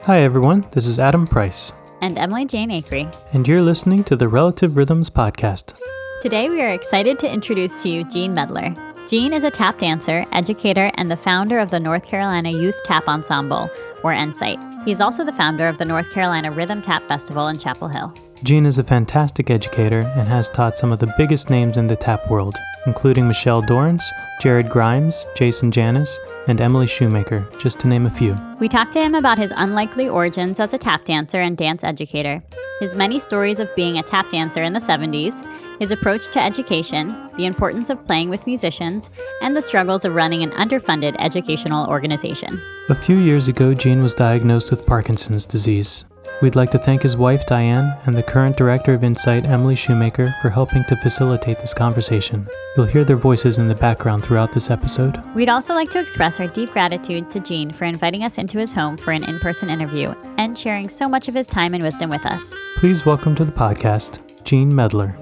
Hi everyone, this is Adam Price. And Emily Jane Akery. And you're listening to the Relative Rhythms Podcast. Today we are excited to introduce to you Gene Medler. Gene is a tap dancer, educator, and the founder of the North Carolina Youth Tap Ensemble, or NCYTE. He is also the founder of the North Carolina Rhythm Tap Festival in Chapel Hill. Gene is a fantastic educator and has taught some of the biggest names in the tap world, including Michelle Dorrance, Jared Grimes, Jason Janis, and Emily Shoemaker, just to name a few. We talked to him about his unlikely origins as a tap dancer and dance educator, his many stories of being a tap dancer in the 70s, his approach to education, the importance of playing with musicians, and the struggles of running an underfunded educational organization. A few years ago, Gene was diagnosed with Parkinson's disease. We'd like to thank his wife, Diane, and the current director of NCYTE, Emily Shoemaker, for helping to facilitate this conversation. You'll hear their voices in the background throughout this episode. We'd also like to express our deep gratitude to Gene for inviting us into his home for an in-person interview and sharing so much of his time and wisdom with us. Please welcome to the podcast, Gene Medler.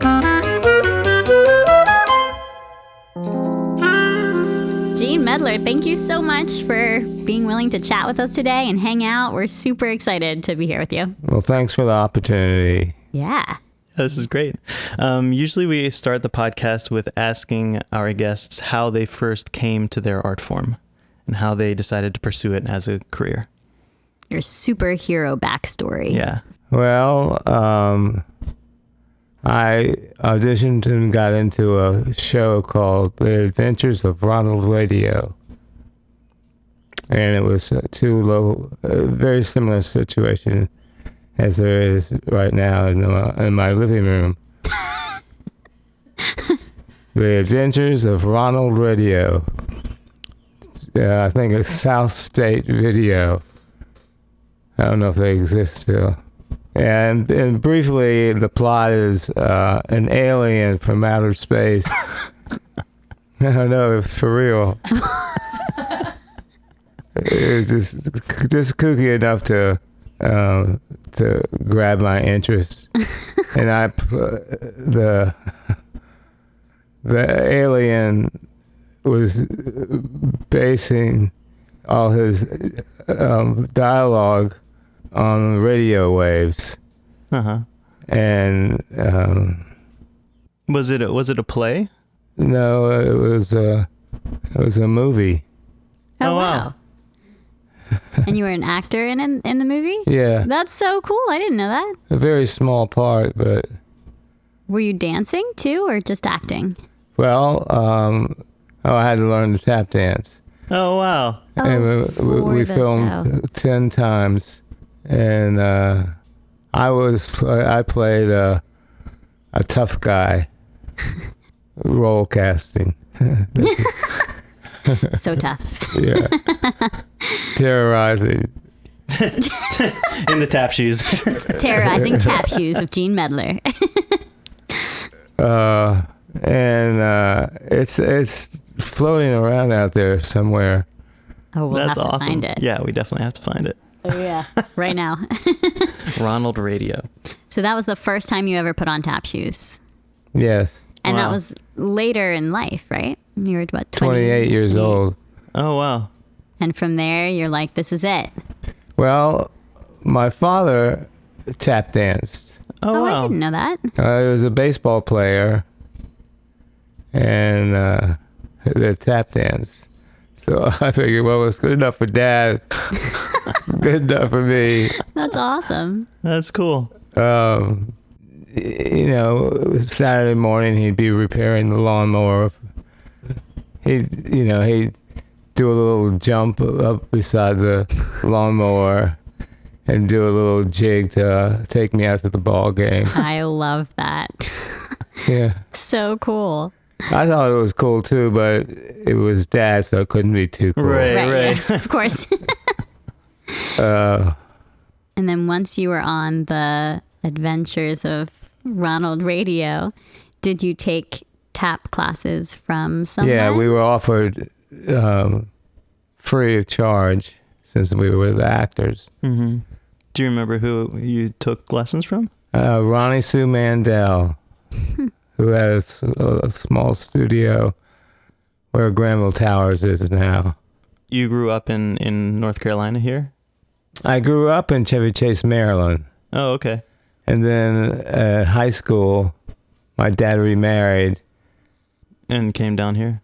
Gene Medler, thank you so much for being willing to chat with us today and hang out. We're super excited to be here with you. Well, thanks for the opportunity. Yeah. This is great. Usually we start the podcast with asking our guests how they first came to their art form and how they decided to pursue it as a career. Your superhero backstory. Yeah. Well, I auditioned and got into a show called The Adventures of Ronald Radio. And it was a very similar situation as there is right now in my living room. The Adventures of Ronald Radio. I think it's South State Video. I don't know if they exist still. And briefly, the plot is an alien from outer space. I don't know if it's for real. It was just kooky enough to grab my interest. And the alien was basing all his dialogue on radio waves. Uh-huh. And Was it a play? no, it was a movie. Oh, wow. And you were an actor in the movie? Yeah, That's so cool. I didn't know that. a very small part, but Were you dancing too or just acting? well, I had to learn to tap dance. Oh, wow. And we the filmed 10 times, and I played a tough guy role casting. So tough. Yeah. Terrorizing. In the tap shoes. Terrorizing tap shoes of Gene Medler. It's floating around out there somewhere. Oh, we'll That's have to awesome. find it. Yeah, we definitely have to find it. Oh, yeah. Right now. Ronald Radio. So that was the first time you ever put on tap shoes. Yes. And that Wow. was later in life, right? You were what, 28 years old. Oh, wow. And from there, you're like, this is it. Well, my father tap danced. Oh, I wow. didn't know that. He was a baseball player and the tap dance. So I figured, well, it's good enough for Dad. It's good enough for me. That's awesome. That's cool. Saturday morning he'd be repairing the lawnmower. He'd do a little jump up beside the lawnmower and do a little jig to take me out to the ball game. I love that. Yeah. So cool. I thought it was cool too, but it was Dad, so it couldn't be too cool. Right. Yeah, of course. And then once you were on the Adventures of Ronald Radio, did you take tap classes from someone? Yeah, we were offered free of charge since we were the actors. Mm-hmm. Do you remember who you took lessons from? Ronnie Sue Mandel, who had a small studio where Granville Towers is now. You grew up in North Carolina here? I grew up in Chevy Chase, Maryland. Oh, okay. And then at high school, my dad remarried. And came down here?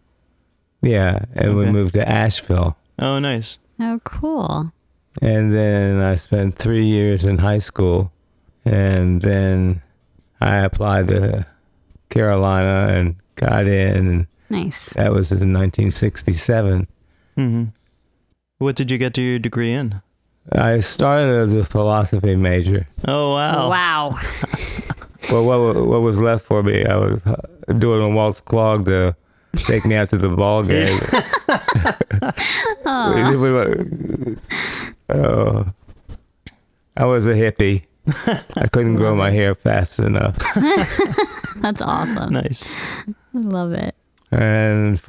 Yeah, and we Okay. moved to Asheville. Oh, nice. Oh, cool. And then I spent 3 years in high school. And then I applied to Carolina and got in. And Nice. that was in 1967. Mm-hmm. What did you get your degree in? I started as a philosophy major. Oh, wow. Wow. Well, what was left for me, I was doing a waltz clog to take me out to the ball game. I was a hippie. I couldn't grow my hair fast enough. That's awesome. Nice. I love it. And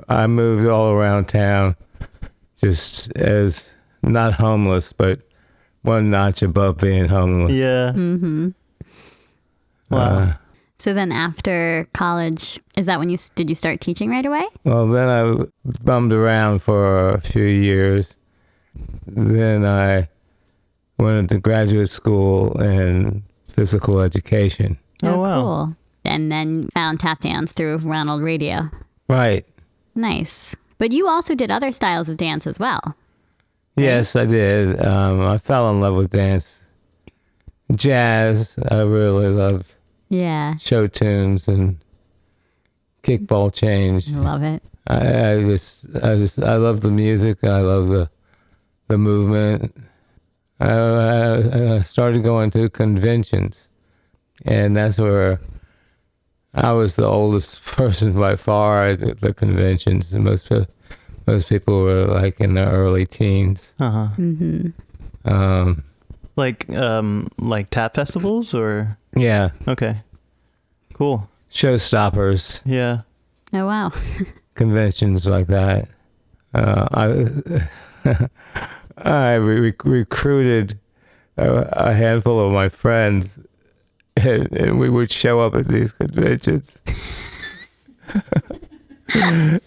I moved all around town, just as not homeless, but one notch above being homeless. Yeah. Mm-hmm. Wow. So then after college, is that when did you start teaching right away? Well, then I bummed around for a few years. Then I went to graduate school in physical education. Oh, wow. Cool. And then found tap dance through Ronald Radio. Right. Nice. But you also did other styles of dance as well. Yes, I did. I fell in love with dance. Jazz, I really loved. Yeah. Show tunes and kickball change. Love it. I love the music. I love the movement. I started going to conventions, and that's where I was the oldest person by far at the conventions. Most people were like in their early teens. Uh-huh. Mm-hmm. Like tap festivals or? Yeah, Okay. Cool. showstoppers, Yeah. Oh, wow. conventions like that. I recruited a handful of my friends, and we would show up at these conventions.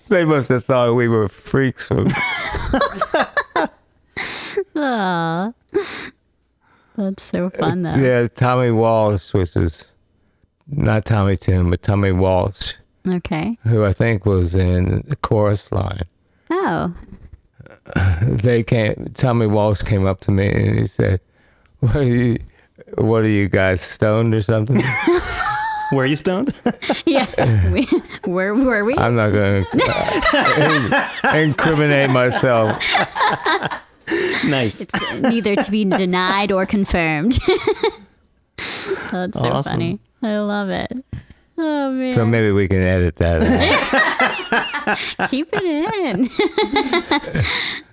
They must have thought we were freaks. Aw. That's so fun, though. Yeah, Tommy Walsh, which is not Tommy Tune, but Tommy Walsh, Okay. who I think was in the chorus line. Oh. Tommy Walsh came up to me and he said, what are you guys, stoned or something? Were you stoned? Yeah. Where were we? I'm not going to incriminate myself. Nice. It's neither to be denied or confirmed. That's so Awesome. funny. I love it. Oh, man. So maybe we can edit that out. Keep it in.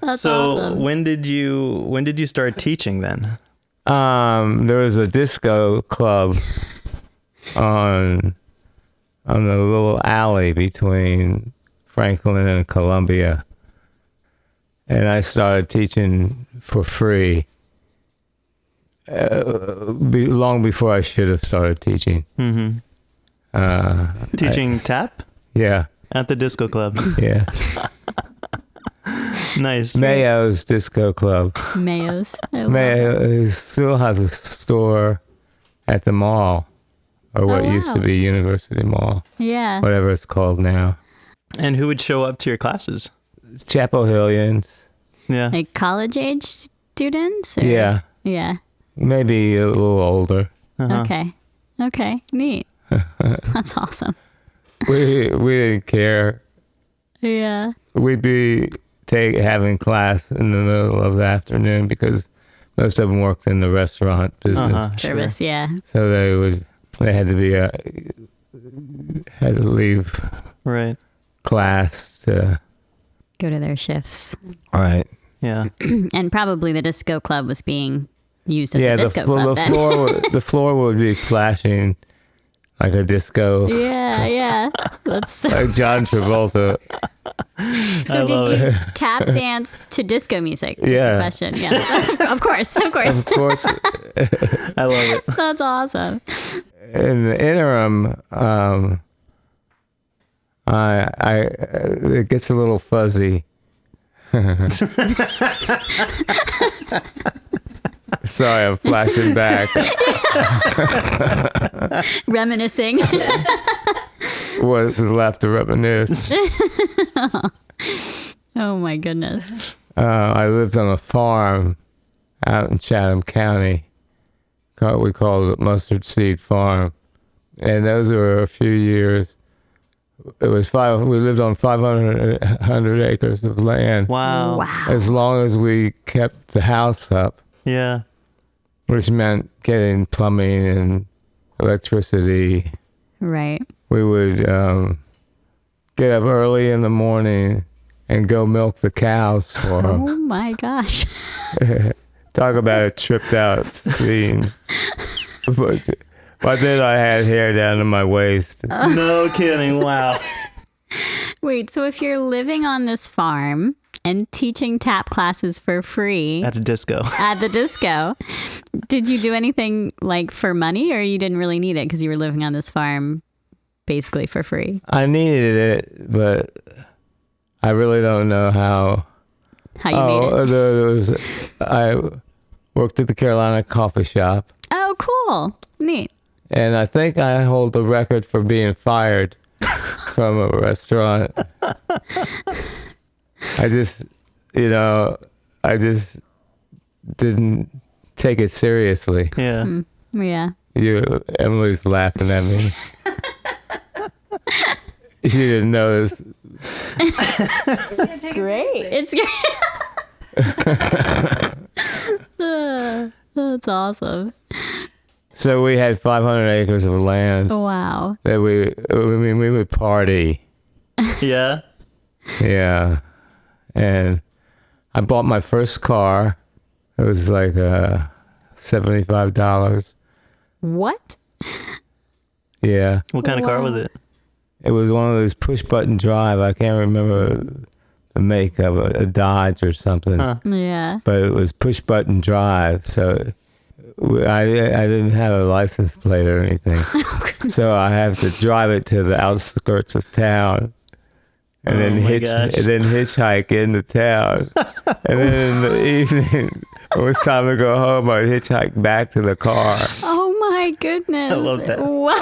That's So awesome. when did you start teaching then? There was a disco club on the little alley between Franklin and Columbia. And I started teaching for free long before I should have started teaching. Mm-hmm. Teaching tap Yeah, at the disco club. yeah. Nice. Mayo's Disco Club. Mayo's. I love it. Mayo still has a store at the mall, or what Oh, used to wow. be University Mall, Yeah. whatever it's called now. And who would show up to your classes? Chapel Hillians. Yeah. Like college age students? Or? Yeah, Yeah. maybe a little older. Uh-huh. Okay. Okay. Neat. That's awesome. We didn't care. Yeah. We'd be having class in the middle of the afternoon because most of them worked in the restaurant business. Uh-huh. Service. Yeah. So they had to leave Right. class to. Go to their shifts. All right. Yeah. And probably the disco club was being used as Yeah, a disco club then. the floor would be flashing like a disco, Yeah, yeah. That's so. like John Travolta. So love did you tap dance to disco music? That's Yeah. the question. Yeah. Of course. Of course. Of course, I love it. That's awesome. in the interim, it gets a little fuzzy. Sorry, I'm flashing back. Reminiscing. What's left to reminisce? Oh my goodness. I lived on a farm out in Chatham County. We called it Mustard Seed Farm. And those were a few years. We lived on 500 acres of land. Wow. As long as we kept the house up, Yeah. which meant getting plumbing and electricity. Right. We would get up early in the morning and go milk the cows for them. Oh my gosh. Talk about a tripped out scene. But then I had hair down to my waist. No kidding. Wow. Wait, so if you're living on this farm and teaching tap classes for free At a disco. at the disco, did you do anything like for money, or you didn't really need it because you were living on this farm basically for free? I needed it, but I really don't know how. How you made it? I worked at the Carolina Coffee Shop, Oh, cool. Neat. and I think I hold the record for being fired from a restaurant. I just didn't take it seriously. Yeah. Yeah. Emily's laughing at me. She didn't know this. Great. It's great. That's awesome. So we had 500 acres of land Wow. that we would party. Yeah. Yeah. And I bought my first car. It was like $75. What? Yeah. What kind of car was it? It was one of those push button drive. I can't remember the make of it, a Dodge or something. Huh. Yeah. But it was push button drive. So I didn't have a license plate or anything. So I have to drive it to the outskirts of town. And then hitchhike into town. And then in the evening, it was time to go home. I'd hitchhike back to the car. Oh my goodness. I love that. Wow.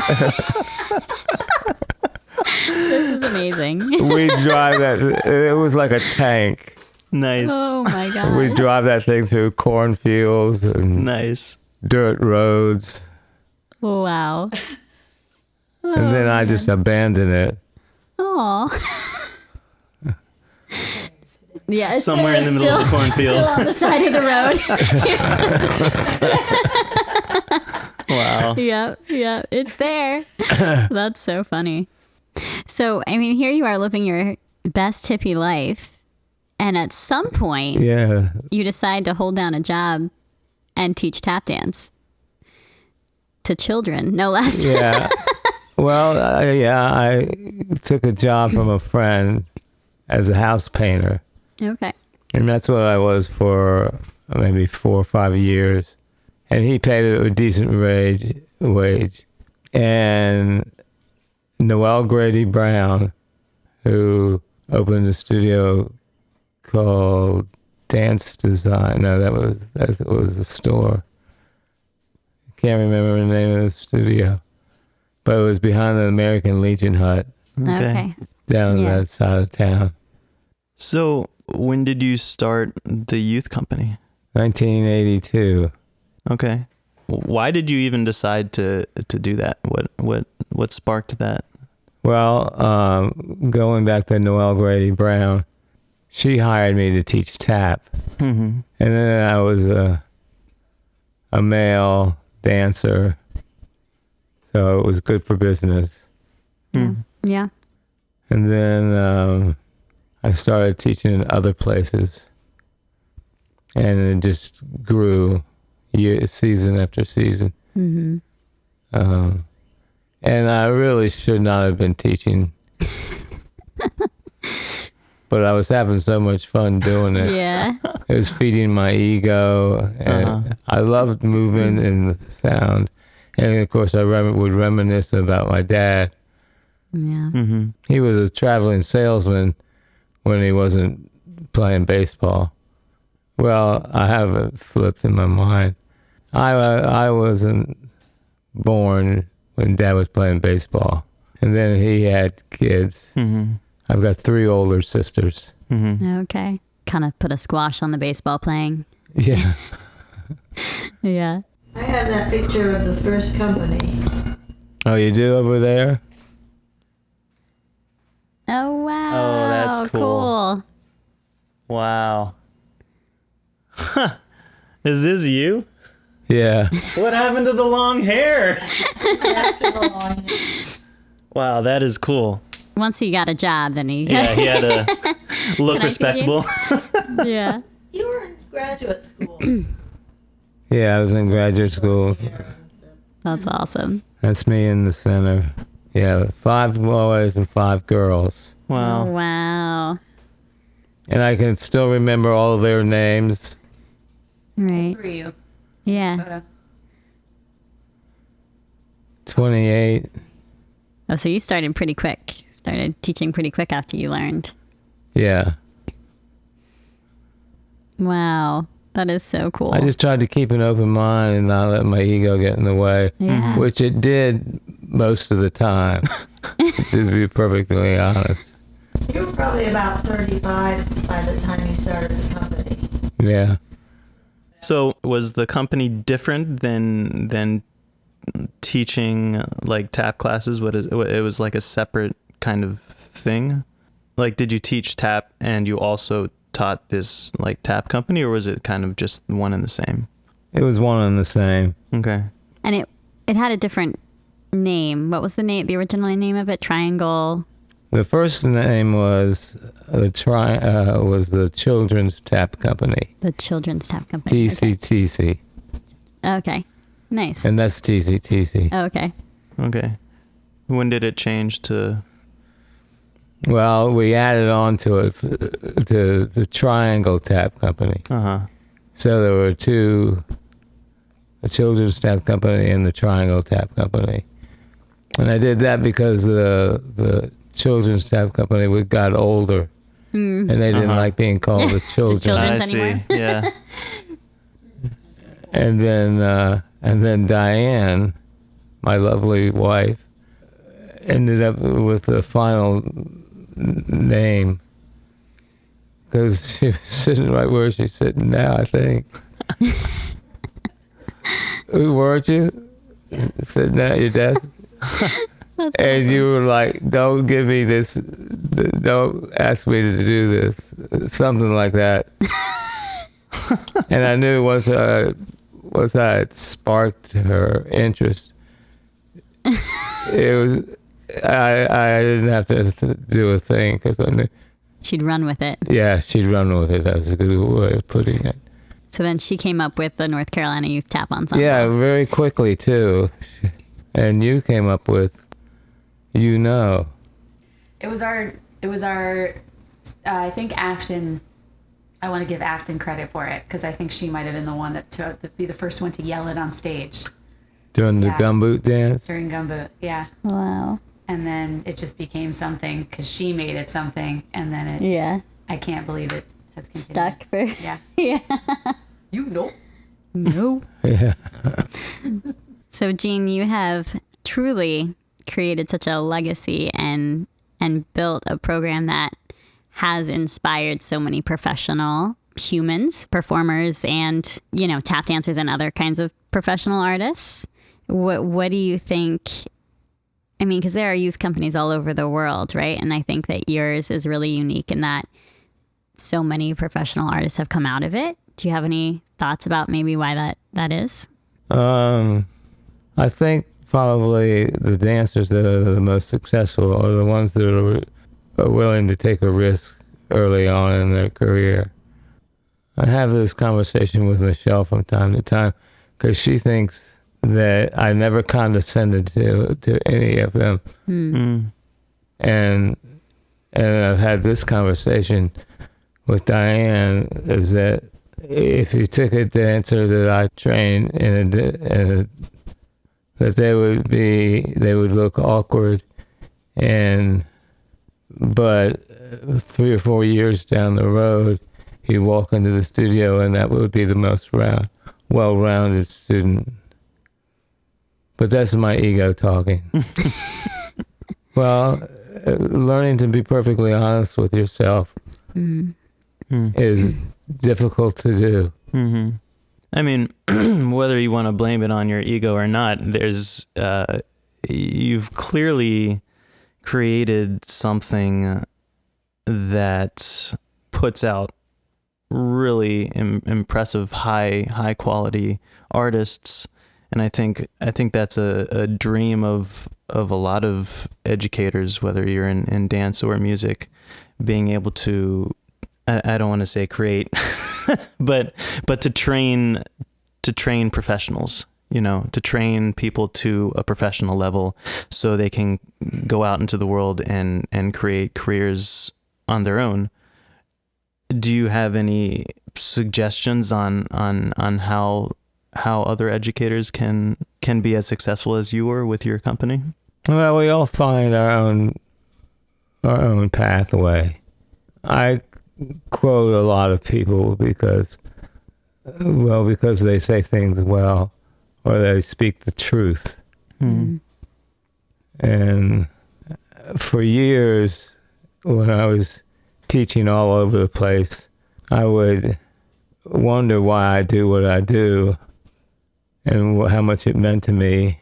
This is amazing. We drive that. It was like a tank. Nice. Oh my god. We drive that thing through cornfields and Nice. dirt roads. Wow. And then I just abandoned it. Oh. Yeah, it's Somewhere in the middle of the cornfield. Still on the side of the road. Wow. Yep, it's there. That's so funny. So, I mean, here you are living your best hippie life, and at some point, Yeah. you decide to hold down a job and teach tap dance to children, no less. Yeah. Well, I took a job from a friend as a house painter. Okay. And that's what I was for maybe 4 or 5 years. And he paid a decent wage. And Noel Grady Brown, who opened a studio called Dance Design. No, that was the store. I can't remember the name of the studio. But it was behind the American Legion hut Okay. down on that side of town. So when did you start the youth company? 1982. Okay. Why did you even decide to do that? What sparked that? Well, going back to Noel Grady Brown, she hired me to teach tap. Mm-hmm. And then I was a male dancer, so it was good for business. Yeah. And then I started teaching in other places, and it just grew season after season. Mm-hmm. And I really should not have been teaching, but I was having so much fun doing it. Yeah. It was feeding my ego, and I loved movement and the sound. And of course, I would reminisce about my dad. Yeah. Mm-hmm. He was a traveling salesman when he wasn't playing baseball. Well, I have it flipped in my mind. I wasn't born when Dad was playing baseball, and then he had kids. Mm-hmm. I've got 3 older sisters. Mm-hmm. Okay. Kind of put a squash on the baseball playing. Yeah. Yeah. I have that picture of the first company. Oh, you do over there? Oh, wow. Oh, that's cool. Cool. Wow. Is this you? Yeah. What happened to the long hair? After the long Wow, that is cool. Once he got a job, then he... Yeah, he had to look Can I see you? respectable. Yeah. You were in graduate school. Yeah, I was in graduate school. That's awesome. That's me in the center. Yeah, 5 boys and 5 girls. Oh, Wow. wow. And I can still remember all their names. Right. Were you? Yeah. 28. Oh, so you started pretty quick. Started teaching pretty quick after you learned. Yeah. Wow. That is so cool. I just tried to keep an open mind and not let my ego get in the way, Yeah. which it did most of the time, to be perfectly honest. You were probably about 35 by the time you started the company. Yeah. So was the company different than teaching like tap classes? It was like a separate kind of thing? Like, did you teach tap and you also taught this like tap company, or was it kind of just one and the same? It was one and the same. Okay. And it had a different name. What was the original name of it? Triangle. The first name was the Children's Tap Company. The Children's Tap Company. TCTC. Okay. Nice. And that's TCTC. Okay. Okay. When did it change to? Well, we added on to it to the Triangle Tap Company. Uh-huh. So there were 2, the Children's Tap Company and the Triangle Tap Company. And I did that because the Children's Tap Company got older. And they didn't like being called the children. children's I see. anymore? Yeah. And then Diane, my lovely wife, ended up with the final name because she was sitting right where she's sitting now, I think. Weren't you? Sitting at your desk? And you were like, don't give me this, don't ask me to do this, something like that. And I knew once I had sparked her interest, it was, I didn't have to do a thing because I knew. She'd run with it. Yeah, she'd run with it. That's a good way of putting it. So then she came up with the North Carolina Youth Tap Ensemble. Yeah, very quickly too. And you came up with, It was our I think Afton, I want to give Afton credit for it because I think she might have been the one to be the first one to yell it on stage Doing the Yeah. gumboot dance. during Gumboot. Yeah. Wow. And then it just became something because she made it something. And then Yeah. I can't believe it has continued. Stuck for... Yeah. Yeah. You know. No. Yeah. So, Jean, you have truly created such a legacy and built a program that has inspired so many professional humans, performers, and, tap dancers and other kinds of professional artists. What do you think? I mean, because there are youth companies all over the world, right? And I think that yours is really unique in that so many professional artists have come out of it. Do you have any thoughts about maybe why that is? I think probably the dancers that are the most successful are the ones that are willing to take a risk early on in their career. I have this conversation with Michelle from time to time because she thinks that I never condescended to any of them. And I've had this conversation with Diane, is that if you took a dancer that I trained that they would look awkward, but 3 or 4 years down the road, he'd walk into the studio and that would be the most well-rounded student. But that's my ego talking. Well, learning to be perfectly honest with yourself is difficult to do. Mm-hmm. I mean, whether you want to blame it on your ego or not, there's you've clearly created something that puts out really impressive, high quality artists, and I think that's a dream of a lot of educators, whether you're in dance or music, being able to, I don't want to say create, but to train professionals, to train people to a professional level so they can go out into the world and create careers on their own. Do you have any suggestions on how other educators can be as successful as you are with your company? Well, we all find our own pathway. I quote a lot of people because they say things well, or they speak the truth. Mm. And for years, when I was teaching all over the place, I would wonder why I do what I do and how much it meant to me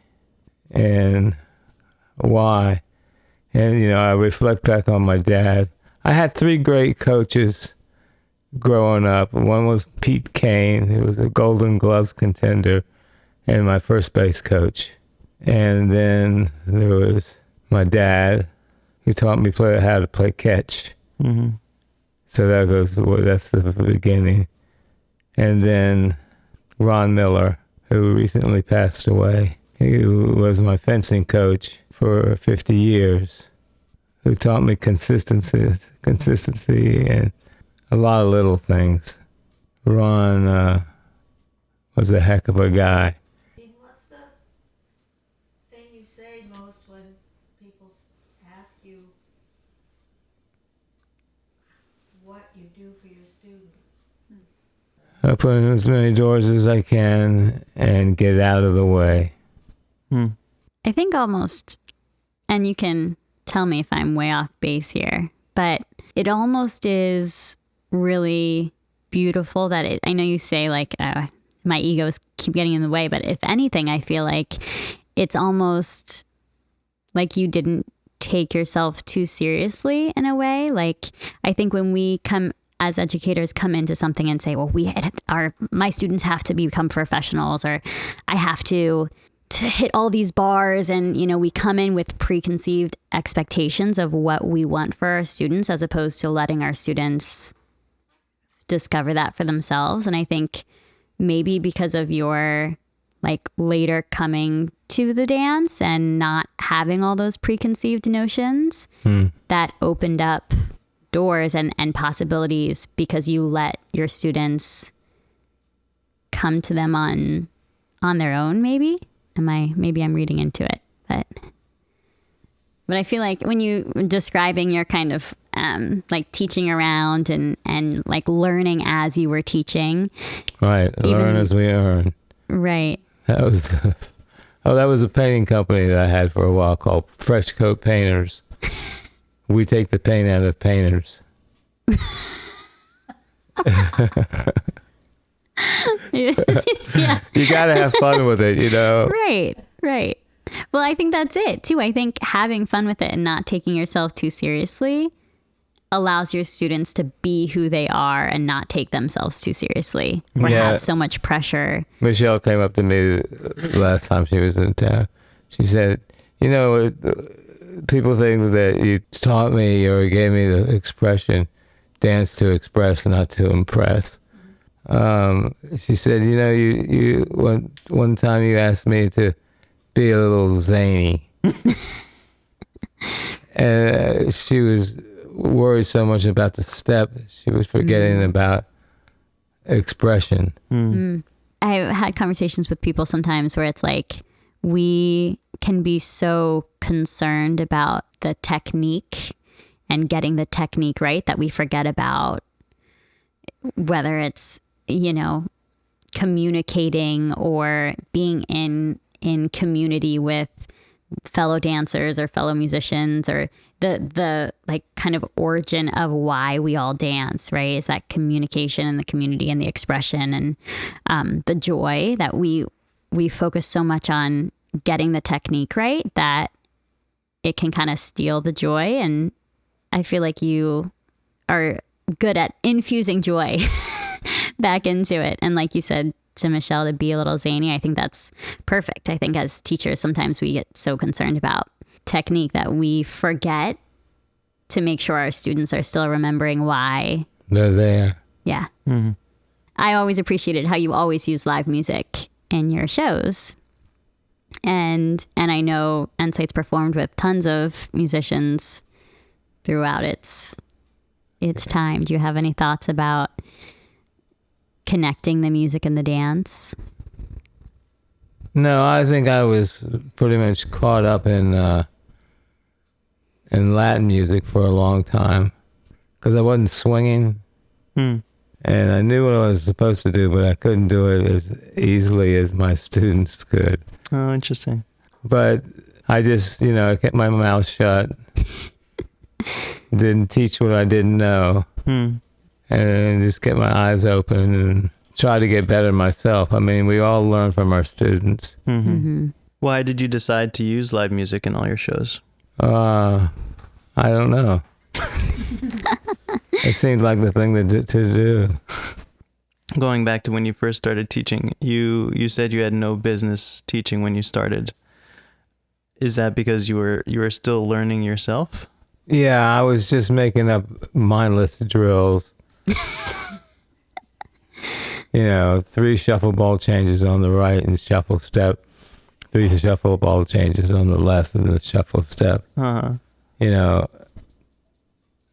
and why. And, I reflect back on my dad. I had 3 great coaches growing up. One was Pete Kane, who was a Golden Gloves contender and my first base coach. And then there was my dad, who taught me how to play catch. Mm-hmm. So that's the beginning. And then Ron Miller, who recently passed away. He was my fencing coach for 50 years, who taught me consistency and a lot of little things. Ron was a heck of a guy. What's the thing you say most when people ask you what you do for your students? Open as many doors as I can and get out of the way. I think almost, and you can tell me if I'm way off base here, but it almost is really beautiful that I know you say like my egos keep getting in the way, but if anything, I feel like it's almost like you didn't take yourself too seriously in a way. Like I think when we as educators come into something and say, well, my students have to become professionals, or I have to hit all these bars, and we come in with preconceived expectations of what we want for our students, as opposed to letting our students discover that for themselves. And I think maybe because of your later coming to the dance and not having all those preconceived notions, that opened up doors and possibilities, because you let your students come to them on their own. Maybe I'm reading into it, but I feel like when you were describing your kind of teaching around and learning as you were teaching, right? Learn as we earn. Right. That was a painting company that I had for a while called Fresh Coat Painters. We take the paint out of painters. Yeah. You gotta have fun with it, Right. Well, I think that's it too. I think having fun with it and not taking yourself too seriously allows your students to be who they are and not take themselves too seriously, or have so much pressure. Michelle came up to me last time she was in town. She said, people think that you taught me or gave me the expression, dance to express, not to impress. She said, you one time you asked me to be a little zany. And she was worried so much about the step, she was forgetting about expression. I've had conversations with people sometimes where it's like, we can be so concerned about the technique and getting the technique right that we forget about whether it's, communicating or being in community with fellow dancers or fellow musicians, or the like kind of origin of why we all dance, right? Is that communication and the community and the expression and the joy that we focus so much on getting the technique right that it can kind of steal the joy. And I feel like you are good at infusing joy back into it. And like you said to Michelle, to be a little zany, I think that's perfect. I think as teachers, sometimes we get so concerned about technique that we forget to make sure our students are still remembering why they're there. Yeah. Mm-hmm. I always appreciated how you always use live music in your shows. And I know NCYTE's performed with tons of musicians throughout its time. Do you have any thoughts about connecting the music and the dance? No, I think I was pretty much caught up in Latin music for a long time because I wasn't swinging. And I knew what I was supposed to do, but I couldn't do it as easily as my students could. Oh, interesting. But I just, kept my mouth shut. Didn't teach what I didn't know. And just kept my eyes open and try to get better myself. I mean, we all learn from our students. Why did you decide to use live music in all your shows? I don't know. It seemed like the thing to do. Going back to when you first started teaching, you said you had no business teaching when you started. Is that because you were still learning yourself? Yeah, I was just making up mindless drills. 3 shuffle ball changes on the right and shuffle step. 3 shuffle ball changes on the left and the shuffle step. And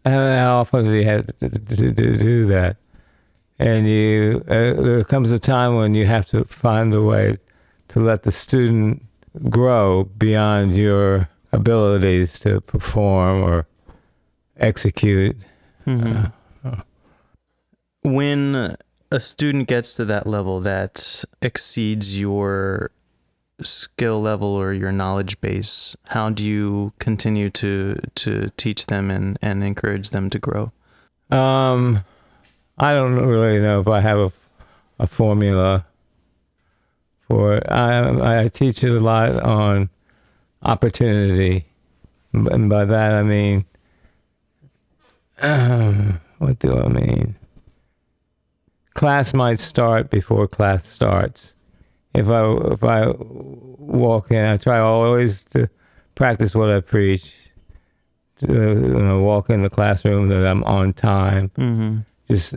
how often do you have to do that? And there comes a time when you have to find a way to let the student grow beyond your abilities to perform or execute. When a student gets to that level that exceeds your skill level or your knowledge base, how do you continue to teach them and encourage them to grow? I don't really know if I have a formula for it. I teach it a lot on opportunity, and by that I mean, what do I mean? Class might start before class starts. If I walk in, I try always to practice what I preach. To walk in the classroom that I'm on time. It's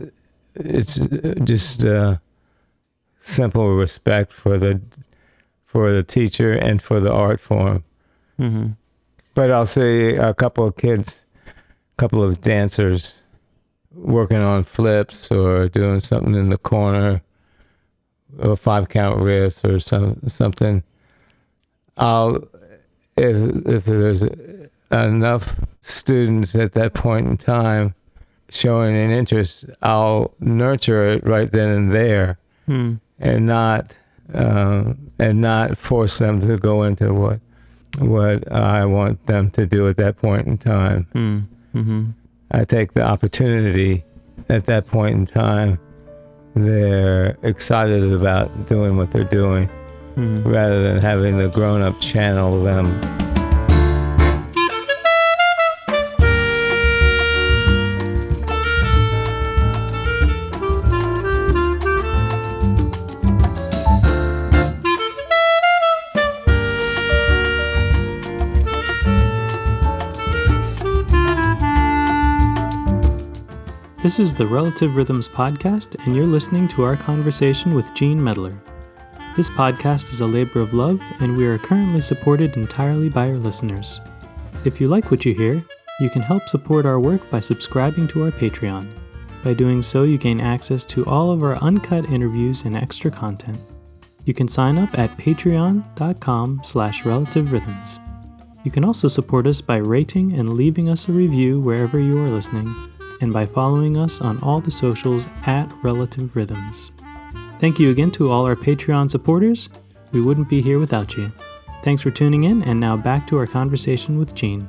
just simple respect for the teacher and for the art form. But I'll see a couple of dancers working on flips or doing something in the corner, or 5-count riffs or something. If there's enough students at that point in time showing an interest, I'll nurture it right then and there, and not force them to go into what I want them to do at that point in time. I take the opportunity at that point in time. They're excited about doing what they're doing, rather than having the grown-up channel them. This is the Relative Rhythms podcast, and you're listening to our conversation with Gene Medler. This podcast is a labor of love, and we are currently supported entirely by our listeners. If you like what you hear, you can help support our work by subscribing to our Patreon. By doing so, you gain access to all of our uncut interviews and extra content. You can sign up at patreon.com/relativerhythms. You can also support us by rating and leaving us a review wherever you are listening, and by following us on all the socials at Relative Rhythms. Thank you again to all our Patreon supporters. We wouldn't be here without you. Thanks for tuning in, and now back to our conversation with Gene.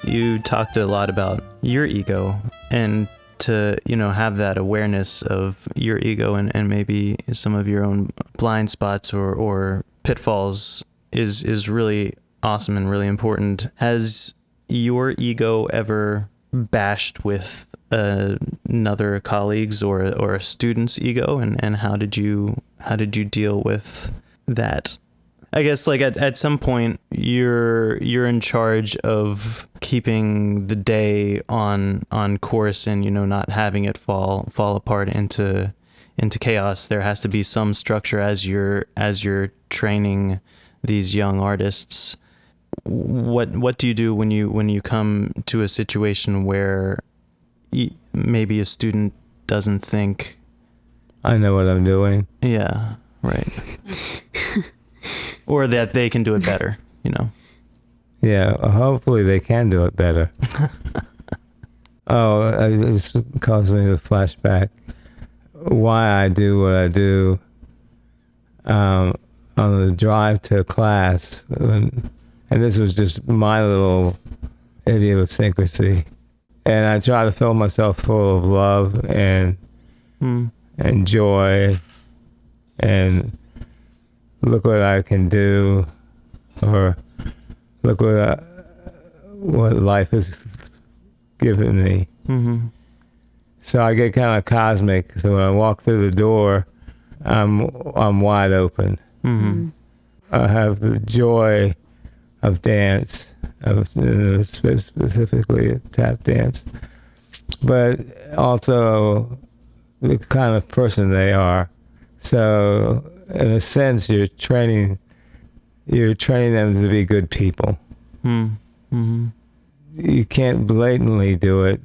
You talked a lot about your ego, and to, have that awareness of your ego and maybe some of your own blind spots or pitfalls is really awesome and really important. Has your ego ever bashed with another colleague's or a student's ego, and how did you deal with that? I guess like at some point you're in charge of keeping the day on course and not having it fall apart into chaos. There has to be some structure as you're training these young artists. What do you do when you come to a situation where maybe a student doesn't think, I know what I'm doing? Yeah, right. Or that they can do it better, Yeah, hopefully they can do it better. It caused me to flashback why I do what I do. On the drive to class, and this was just my little idiosyncrasy, and I try to fill myself full of love and joy, and look what I can do, or look what life has given me. Mm-hmm. So I get kind of cosmic. So when I walk through the door, I'm wide open. Mm-hmm. I have the joy of dance, specifically tap dance, but also the kind of person they are. So in a sense, you're training them to be good people. Mm-hmm. You can't blatantly do it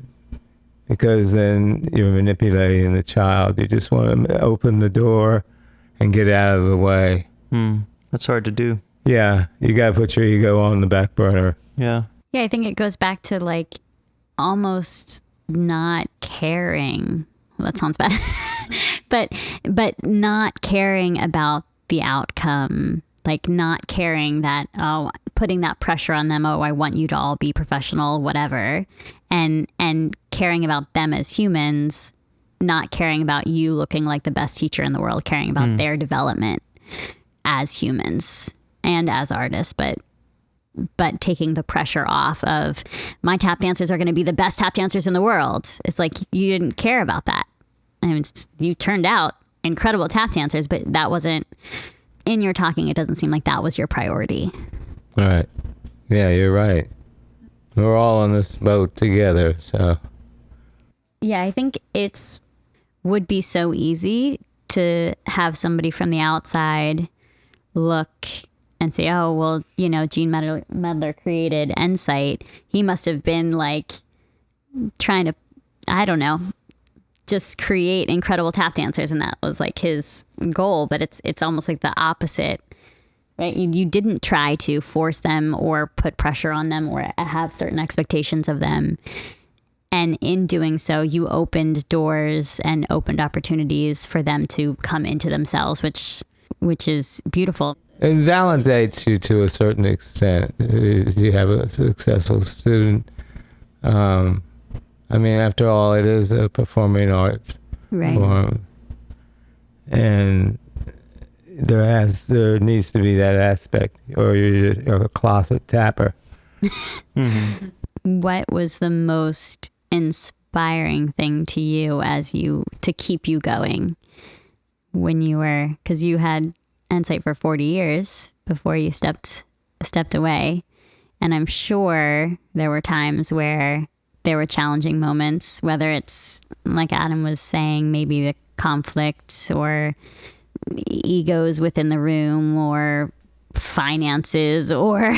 because then you're manipulating the child. You just want to open the door and get out of the way. That's hard to do. Yeah, you got to put your ego on the back burner. Yeah. Yeah, I think it goes back to like almost not caring. Well, that sounds bad. but not caring about the outcome, like not caring that, putting that pressure on them, I want you to all be professional, whatever, and caring about them as humans, not caring about you looking like the best teacher in the world, caring about their development as humans and as artists, but taking the pressure off of my tap dancers are going to be the best tap dancers in the world. It's like you didn't care about that. I mean, you turned out incredible tap dancers, but that wasn't, in your talking, it doesn't seem like that was your priority. All right. Yeah, you're right. We're all on this boat together, so. Yeah, I think would be so easy to have somebody from the outside look and say, oh, well, Gene Medler created NCYTE. He must have been like trying to, I don't know, just create incredible tap dancers, and that was like his goal. But it's almost like the opposite, right? You didn't try to force them or put pressure on them or have certain expectations of them. And in doing so, you opened doors and opened opportunities for them to come into themselves, which is beautiful. It validates you to a certain extent. You have a successful student. I mean, after all, it is a performing arts form. And there needs to be that aspect, or you're a closet tapper. Mm-hmm. What was the most inspiring thing to you to keep you going when you were, because you had NCYTE for 40 years before you stepped away, and I'm sure there were times where there were challenging moments, whether it's like Adam was saying, maybe the conflict or egos within the room or finances or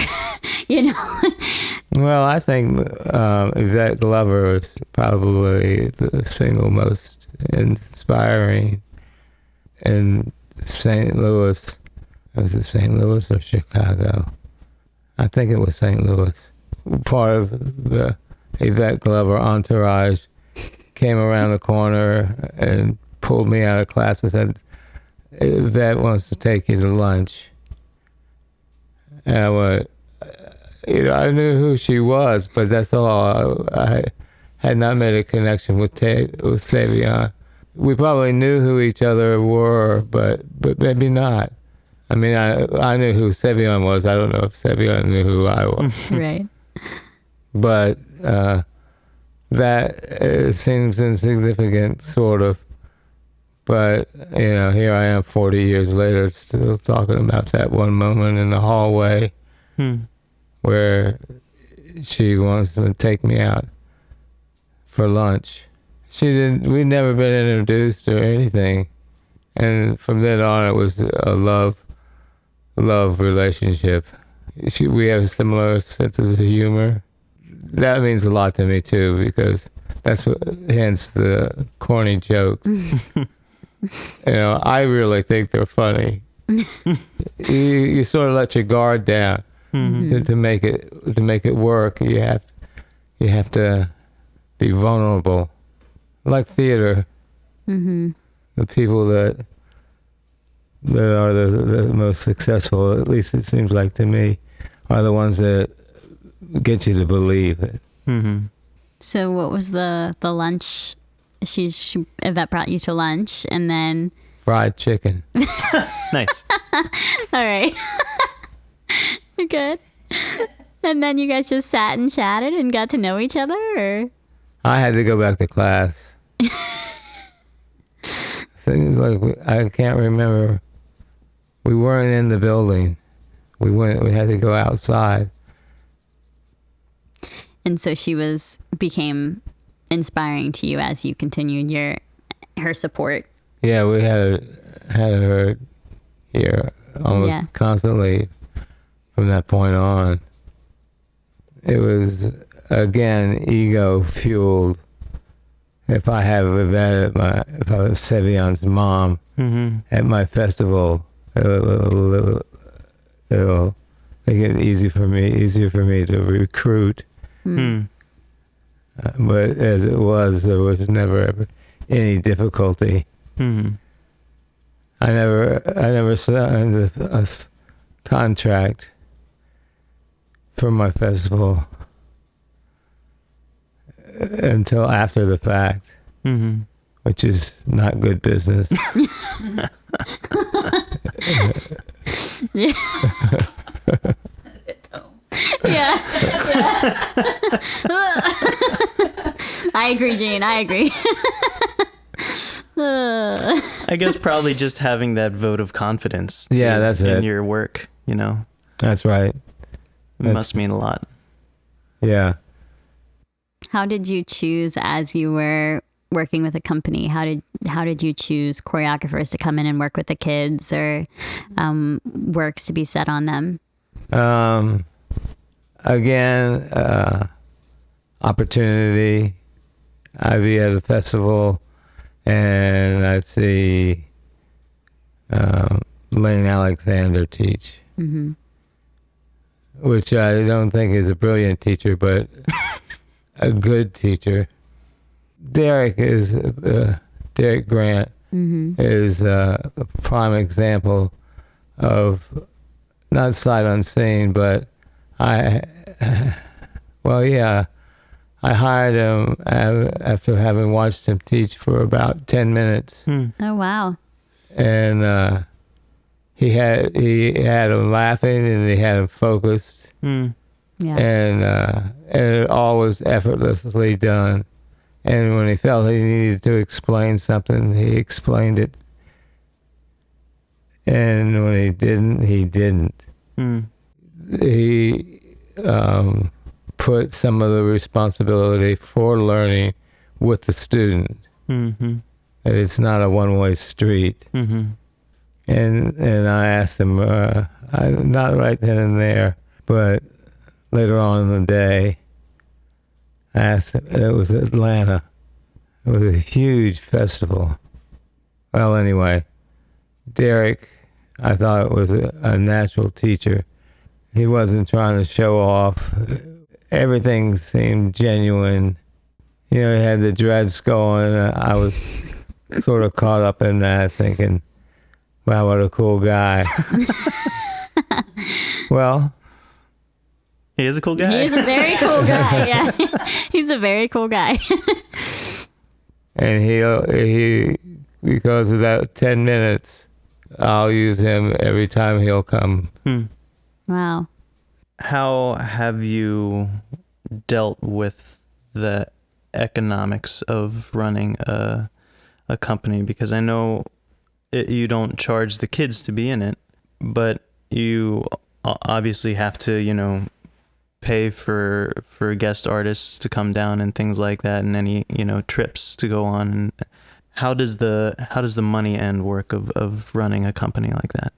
Well, I think Yvette Glover is probably the single most inspiring in St. Louis. Was it St. Louis or Chicago? I think it was St. Louis. Part of the Yvette Glover entourage came around the corner and pulled me out of class and said, "Vet wants to take you to lunch." And I went, I knew who she was, but that's all. I had not made a connection with Savion. We probably knew who each other were, but maybe not. I mean, I knew who Savion was. I don't know if Savion knew who I was. Right. But that seems insignificant, sort of. But, here I am 40 years later, still talking about that one moment in the hallway where she wants to take me out for lunch. We'd never been introduced or anything. And from then on, it was a love relationship. We have similar senses of humor. That means a lot to me, too, because hence the corny jokes. I really think they're funny. You sort of let your guard down to make it work. You have to be vulnerable, like theater. The people that are the most successful, at least it seems like to me, are the ones that get you to believe it. So what was the lunch? Yvette brought you to lunch, and then Fried chicken. Nice. all right. Good. And then you guys just sat and chatted and got to know each other, or? I had to go back to class. Things like I can't remember. We weren't in the building. We had to go outside. And so she became inspiring to you as you continued her support. Yeah, we had her here almost constantly from that point on. It was, again, ego fueled. If I have Yvette if I was Savion's mom at my festival, it'll make it easier for me to recruit. But as it was, there was never any difficulty. I never signed a contract for my festival until after the fact, which is not good business. Yeah. Yeah. I agree, Gene. I agree. I guess probably just having that vote of confidence. That's in it. your work, That's right. It must mean a lot. Yeah. How did you choose, as you were working with a company, how did you choose choreographers to come in and work with the kids, or works to be set on them? Again, opportunity. I'd be at a festival and I'd see Lane Alexander teach, which I don't think is a brilliant teacher, but a good teacher. Derek Grant is a prime example of not sight unseen, but I hired him after having watched him teach for about 10 minutes. Oh, wow. And he had him laughing and he had him focused. Yeah. And it all was effortlessly done. And when he felt he needed to explain something, he explained it. And when he didn't, he didn't. He put some of the responsibility for learning with the student. That it's not a one-way street. And I asked him, not right then and there, but later on in the day, I asked him, it was Atlanta. It was a huge festival. Well, anyway, Derek, I thought was a natural teacher. He wasn't trying to show off. Everything seemed genuine. He had the dreads going. I was sort of caught up in that, thinking, wow, what a cool guy. Well, He is a cool guy. He's a very cool guy. Yeah, he's a very cool guy. and he because of that 10 minutes, I'll use him every time he'll come. Wow. How have you dealt with the economics of running a company? Because I know you don't charge the kids to be in it, but you obviously have to, pay for guest artists to come down and things like that, and any trips to go on. And how does the money end work of running a company like that?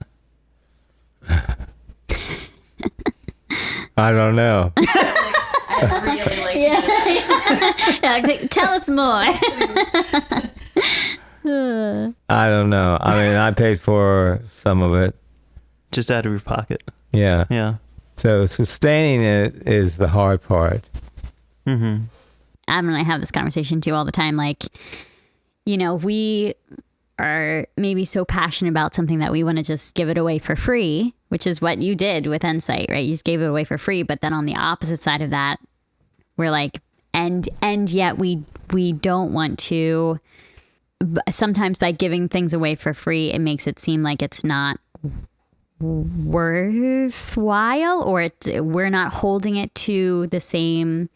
I don't know. I really like Yeah, tell us more. I don't know. I mean, I paid for some of it. Just out of your pocket. Yeah. Yeah. So sustaining it is the hard part. Mm-hmm. Adam and I have this conversation too all the time. Like, we are maybe so passionate about something that we want to just give it away for free, which is what you did with NCYTE, right? You just gave it away for free. But then on the opposite side of that, we're like, and yet we don't want to. Sometimes by giving things away for free, it makes it seem like it's not worthwhile, or we're not holding it to the same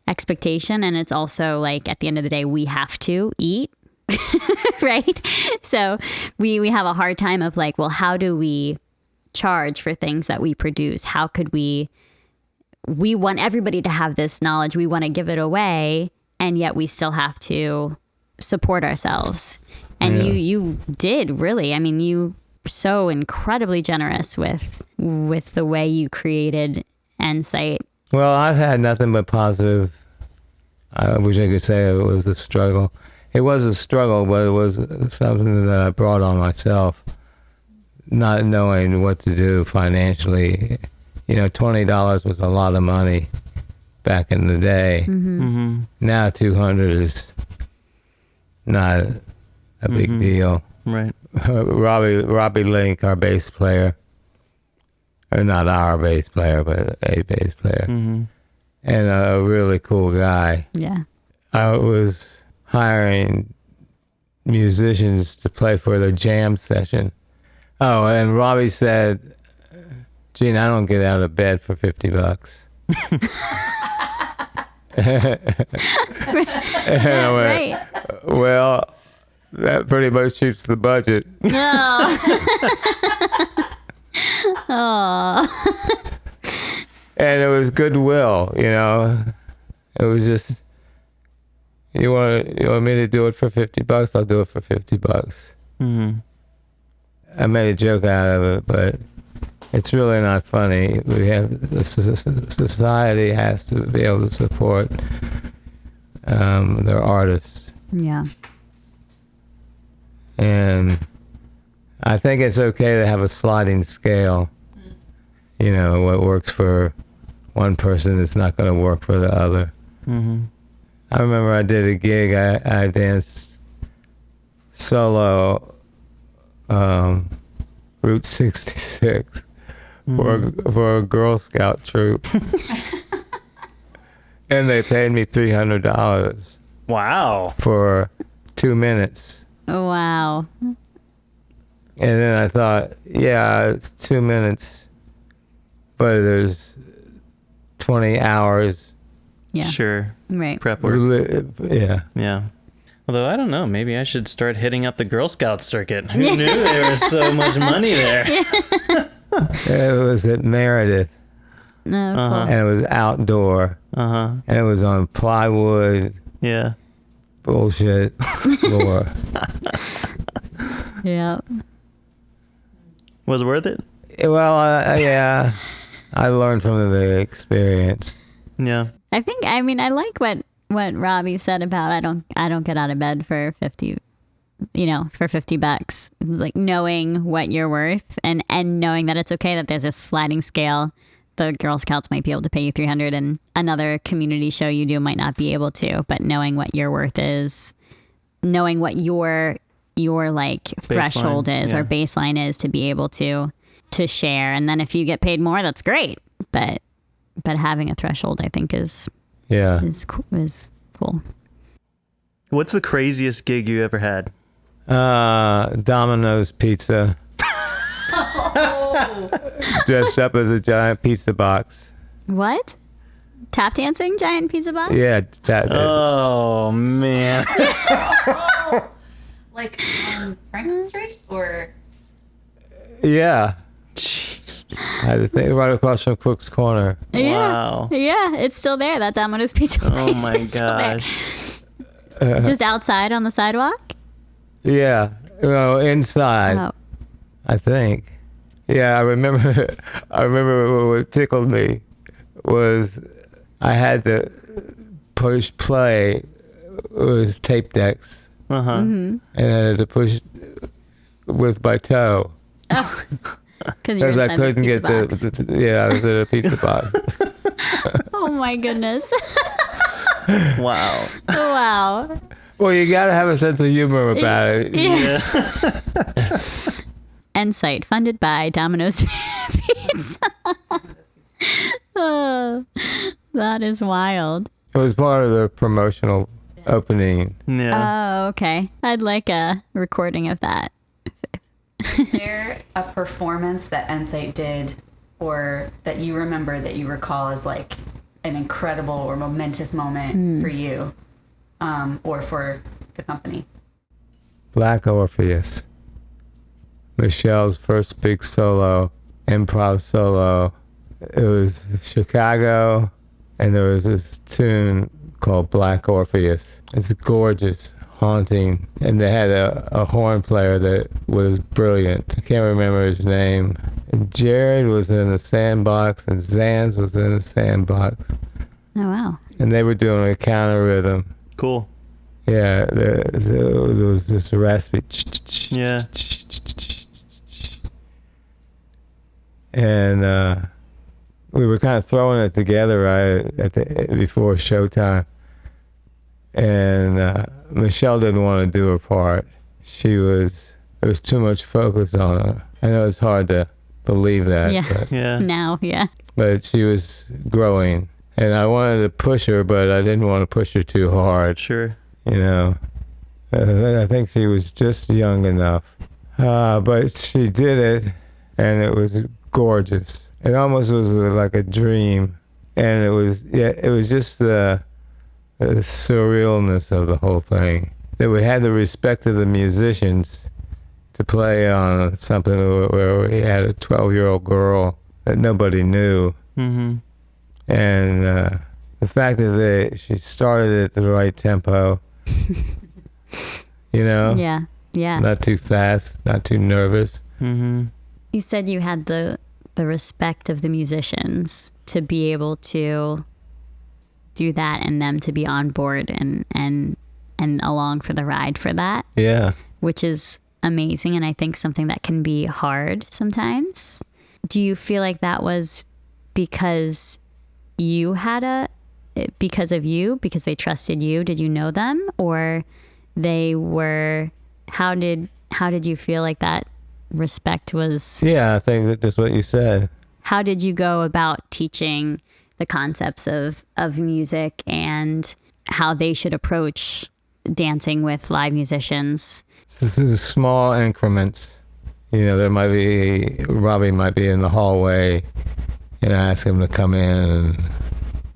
expectation. And it's also like, at the end of the day, we have to eat. Right? So we have a hard time of like, well, how do we charge for things that we produce? How could we want everybody to have this knowledge. We want to give it away, and yet we still have to support ourselves. And you did really. I mean, you were so incredibly generous with the way you created NCYTE. Well, I've had nothing but positive. I wish I could say it was a struggle. It was a struggle, but it was something that I brought on myself, not knowing what to do financially. $20 was a lot of money back in the day. Mm-hmm. Mm-hmm. Now $200 is not a big deal. Right. Robbie Link, our bass player, or not our bass player, but a bass player, Mm-hmm. and a really cool guy. Yeah. I was hiring musicians to play for the jam session. Oh, and Robbie said, Gene, I don't get out of bed for $50. And I went, Right. well, that pretty much shoots the budget. No. Oh. And it was goodwill, It was just, you want me to do it for $50? I'll do it for $50. Mm-hmm. I made a joke out of it, but it's really not funny. The society has to be able to support their artists. Yeah. And I think it's okay to have a sliding scale. What works for one person is not going to work for the other. Mm-hmm. I remember I did a gig. I danced solo Route 66 for a Girl Scout troop. And they paid me $300 Wow. for 2 minutes. Oh, wow. And then I thought, yeah, it's 2 minutes, but there's 20 hours. Yeah. Sure. Right. Prep work. Yeah. Yeah. Although I don't know, maybe I should start hitting up the Girl Scout circuit. Who knew there was so much money there? It was at Meredith, No. Uh-huh. and it was outdoor, Uh-huh. and it was on plywood Yeah. bullshit floor. Yeah. Was it worth it? Well, yeah, I learned from the experience. Yeah. I like what Robbie said about I don't get out of bed for $50, for $50. Like knowing what you're worth and knowing that it's okay that there's a sliding scale. The Girl Scouts might be able to pay you $300 and another community show you do might not be able to, but knowing what your worth is, knowing what your your like threshold is or baseline is to be able to share. And then if you get paid more, that's great. But having a threshold, I think is cool. What's the craziest gig you ever had? Domino's Pizza. Dressed up as a giant pizza box. What? Tap dancing giant pizza box? Yeah. Oh, man. Like on Franklin Street or? Yeah. Jeez. I had to think right across from Cook's Corner. Wow. Yeah, it's still there. That Domino's Pizza place Oh my is still there. gosh. Just outside on the sidewalk? Yeah. Inside. Oh. I think. Yeah, I remember what tickled me was I had to push play. It was tape decks. Uh-huh. Mm-hmm. And I had to push with my toe. Oh. Because I couldn't get I was in a pizza box. Oh my goodness. Wow. Wow. Well, you got to have a sense of humor about it. Yeah. NCYTE, funded by Domino's Pizza. Oh, that is wild. It was part of the promotional opening. Yeah. Oh, okay. I'd like a recording of that. Is there a performance that NCYTE did or that you remember that you recall as like an incredible or momentous moment for you or for the company? Black Orpheus. Michelle's first big solo, improv solo. It was Chicago, and there was this tune called Black Orpheus. It's gorgeous, haunting, and they had a horn player that was brilliant. I can't remember his name. And Jared was in the sandbox, and Zans was in the sandbox. Oh, wow. And they were doing a counter rhythm. Cool. Yeah, there was this raspy. Yeah. And we were kind of throwing it together right before showtime. And Michelle didn't want to do her part. There was too much focus on her. I know it's hard to believe that. Yeah. But, Yeah. Now, yeah. but she was growing. And I wanted to push her, but I didn't want to push her too hard. Sure. I think she was just young enough. But she did it, and it was gorgeous. It almost was like a dream. And it was just the surrealness of the whole thing. That we had the respect of the musicians to play on something where we had a 12-year-old girl that nobody knew. Mm-hmm. And the fact that she started at the right tempo, Yeah. not too fast, not too nervous. Mm-hmm. You said you had the respect of the musicians to be able to do that and them to be on board and along for the ride for that. Yeah. Which is amazing, and I think something that can be hard sometimes. Do you feel like that was because you had because they trusted you? Did you know them, or they were? How did you feel like that respect was? Yeah, I think that's what you said. How did you go about teaching the concepts of music and how they should approach dancing with live musicians? This is small increments. Robbie might be in the hallway, and I ask him to come in,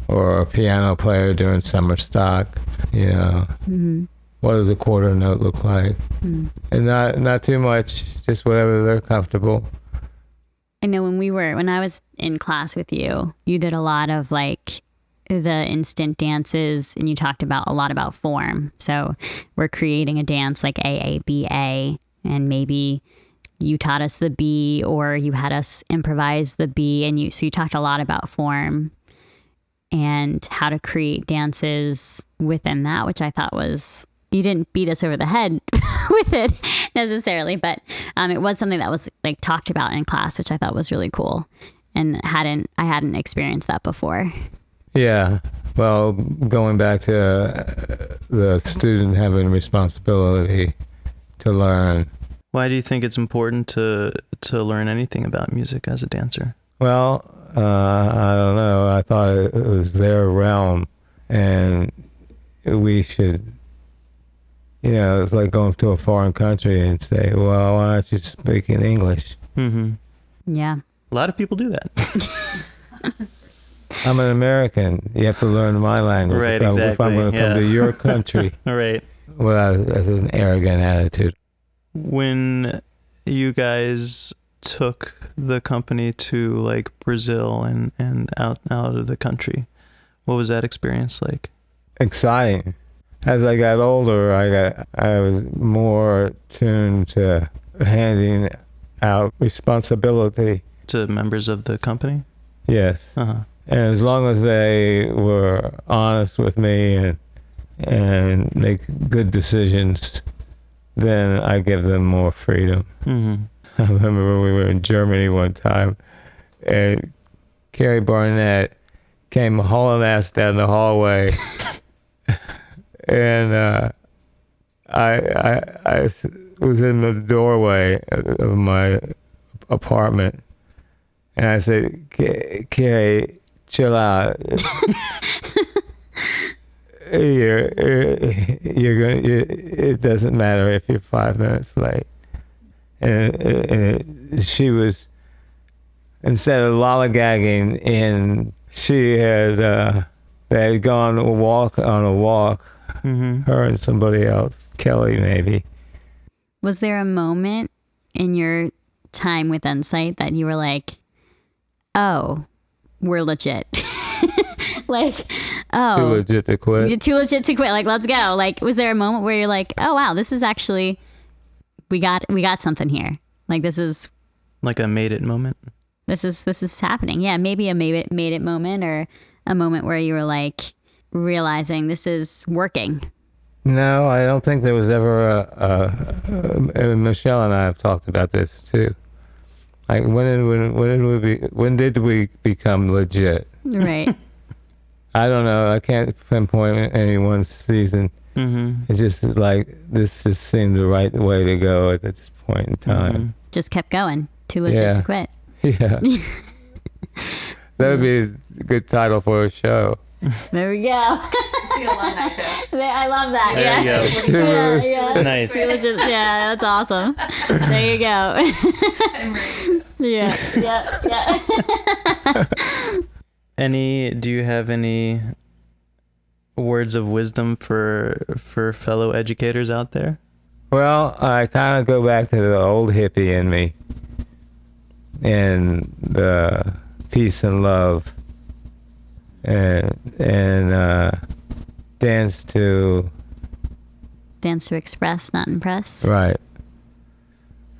or a piano player doing summer stock. Mm-hmm. What does a quarter note look like? Mm. And not too much, just whatever they're comfortable. I know when I was in class with you, you did a lot of like the instant dances, and you talked a lot about form. So we're creating a dance like AABA, and maybe you taught us the B, or you had us improvise the B, and so you talked a lot about form and how to create dances within that, which I thought was, you didn't beat us over the head with it necessarily, but it was something that was like talked about in class, which I thought was really cool, and I hadn't experienced that before. Yeah. Well, going back to the student having responsibility to learn. Why do you think it's important to learn anything about music as a dancer? Well, I don't know. I thought it was their realm, and we should, it's like going to a foreign country and say, well, why don't you speak in English? Mm-hmm. Yeah. A lot of people do that. I'm an American. You have to learn my language. Right, if exactly. I'm going to come to your country. Right. Well, that's an arrogant attitude. When you guys took the company to like Brazil and out of the country, what was that experience like? Exciting. As I got older, I was more tuned to handing out responsibility To members of the company? Yes. Uh-huh. And as long as they were honest with me and make good decisions, then I give them more freedom. Mm-hmm. I remember when we were in Germany one time, and Carrie Barnett came hauling ass down the hallway, and I was in the doorway of my apartment, and I said, Carrie, chill out. It doesn't matter if you're 5 minutes late. And she was, instead of lollygagging in, they had gone on a walk, Mm-hmm. her and somebody else, Kelly maybe. Was there a moment in your time with NCYTE that you were like, oh, we're legit? Like, oh. Too legit to quit. You're too legit to quit. Like, let's go. Like, was there a moment where you're like, oh, wow, this is actually, we got something here. Like, this is. Like a made it moment? This is happening. Yeah, maybe a made it moment, or a moment where you were like realizing this is working. No, I don't think there was ever and Michelle and I have talked about this too. Like when did we become legit? Right. I don't know. I can't pinpoint any one season. Mm-hmm. It's just like this just seemed the right way to go at this point in time. Mm-hmm. Just kept going. Too legit to quit. Yeah. That would be a good title for a show. There we go. It's the alumni show. I love that. There yeah. you go. Yeah. Nice. Too legit. Yeah, that's awesome. There you go. I'm ready. Yeah. Do you have any words of wisdom for fellow educators out there? Well, I kind of go back to the old hippie in me and the peace and love and dance to express, not impress. right.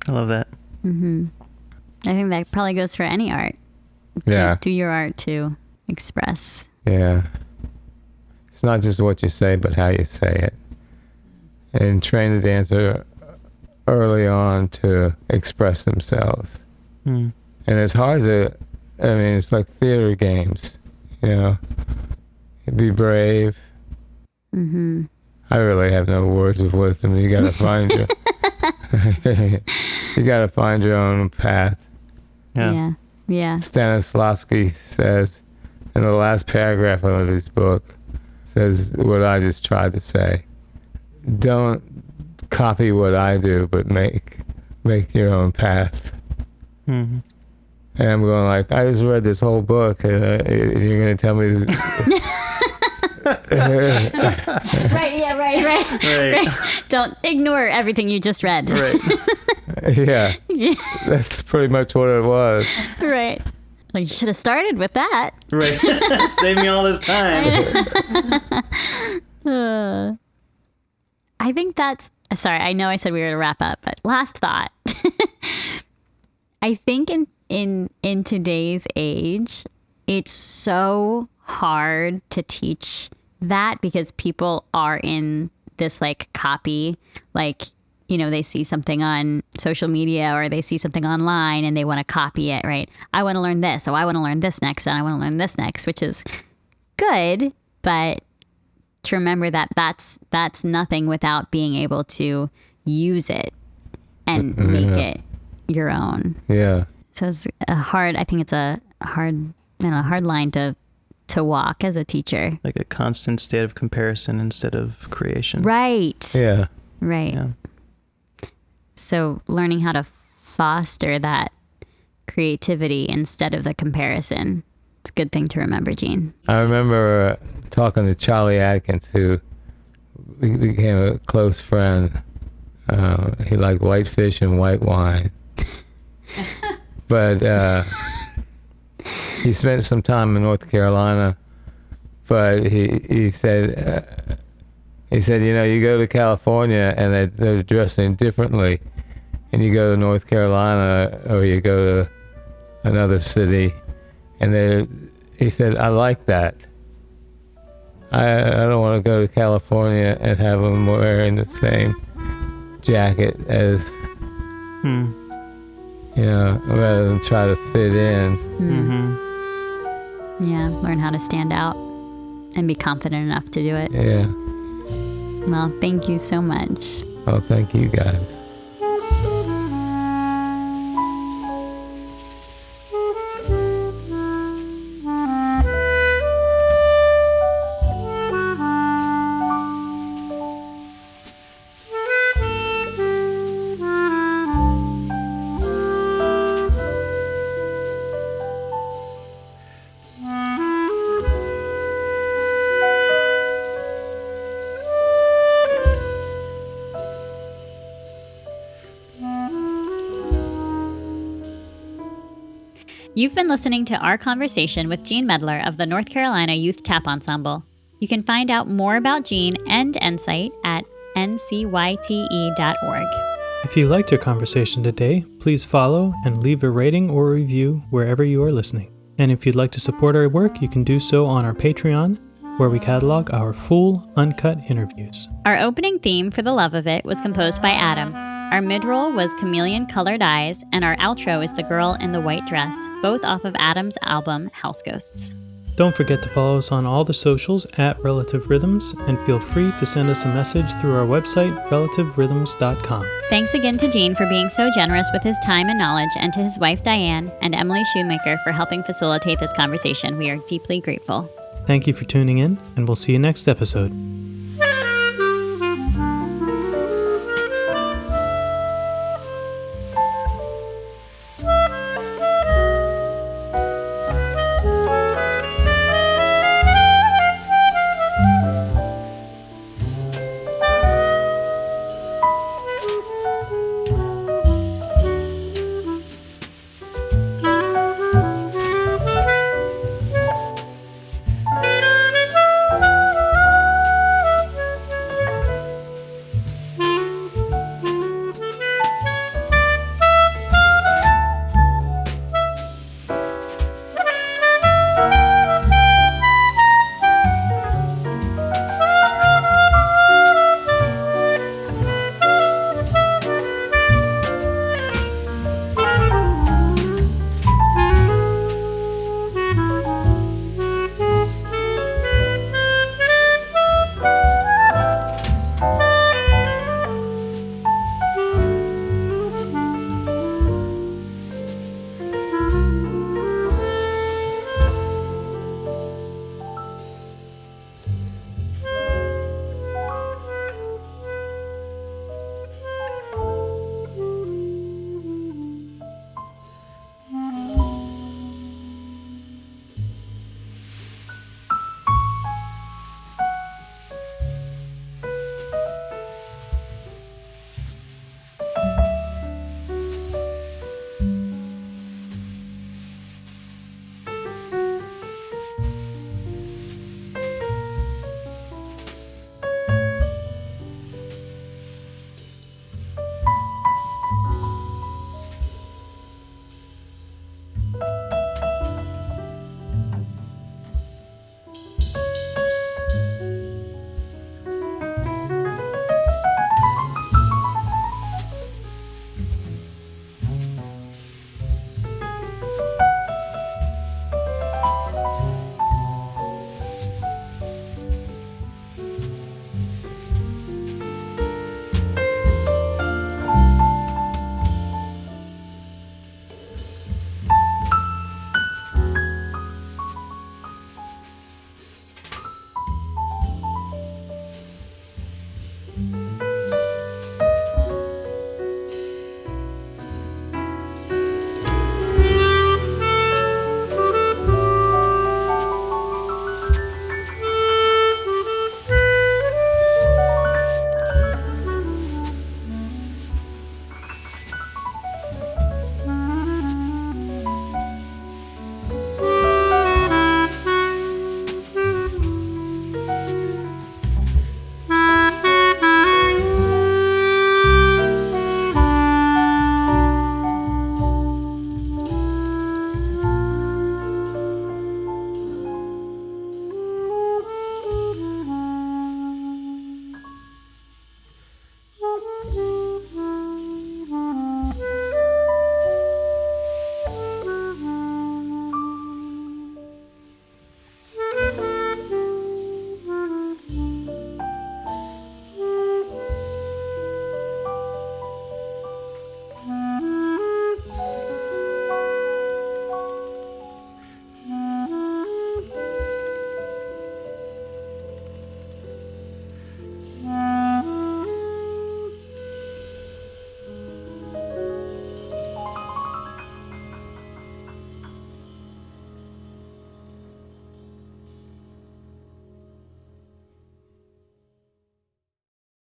I love that. Mm-hmm. I think that probably goes for any art. Yeah. Do your art to express. Yeah. It's not just what you say, but how you say it. And train the dancer early on to express themselves. Mm. And it's hard it's like theater games, Be brave. Mm-hmm. I really have no words of wisdom. You gotta find your own path. Yeah. Stanislavski says in the last paragraph of his book, says what I just tried to say. Don't copy what I do, but make your own path. Mm-hmm. And I'm going like, I just read this whole book, and you're going to tell me... Right. Don't ignore everything you just read. Right. Yeah. That's pretty much what it was. Right. Well, you should have started with that. Right. Save me all this time. I think that's... Sorry, I know I said we were to wrap up, but last thought. I think in today's age, it's so hard to teach that because people are in this like copy, like, they see something on social media or they see something online and they want to copy it, right? I want to learn this. So I want to learn this next and I want to learn this next, which is good. But to remember that that's nothing without being able to use it and make it your own. Yeah. So it's I think it's a hard line to walk as a teacher. Like a constant state of comparison instead of creation. Right. Yeah. Right. Yeah. So learning how to foster that creativity instead of the comparison. It's a good thing to remember, Gene. I remember talking to Charlie Atkins, who became a close friend. He liked white fish and white wine. But he spent some time in North Carolina. But he said, you go to California and they're dressing differently. And you go to North Carolina or you go to another city, and he said, I like that. I don't want to go to California and have them wearing the same jacket as, rather than try to fit in. Yeah, learn how to stand out and be confident enough to do it. Yeah. Well, thank you so much. Oh, thank you guys. You've been listening to our conversation with Gene Medler of the North Carolina Youth Tap Ensemble. You can find out more about Gene and NCYTE at NCYTE.org. If you liked your conversation today, please follow and leave a rating or review wherever you are listening. And if you'd like to support our work, you can do so on our Patreon, where we catalog our full, uncut interviews. Our opening theme, For the Love of It, was composed by Adam. Our mid-roll was Chameleon Colored Eyes, and our outro is The Girl in the White Dress, both off of Adam's album, House Ghosts. Don't forget to follow us on all the socials at Relative Rhythms, and feel free to send us a message through our website, relativerhythms.com. Thanks again to Gene for being so generous with his time and knowledge, and to his wife Diane and Emily Shoemaker for helping facilitate this conversation. We are deeply grateful. Thank you for tuning in, and we'll see you next episode.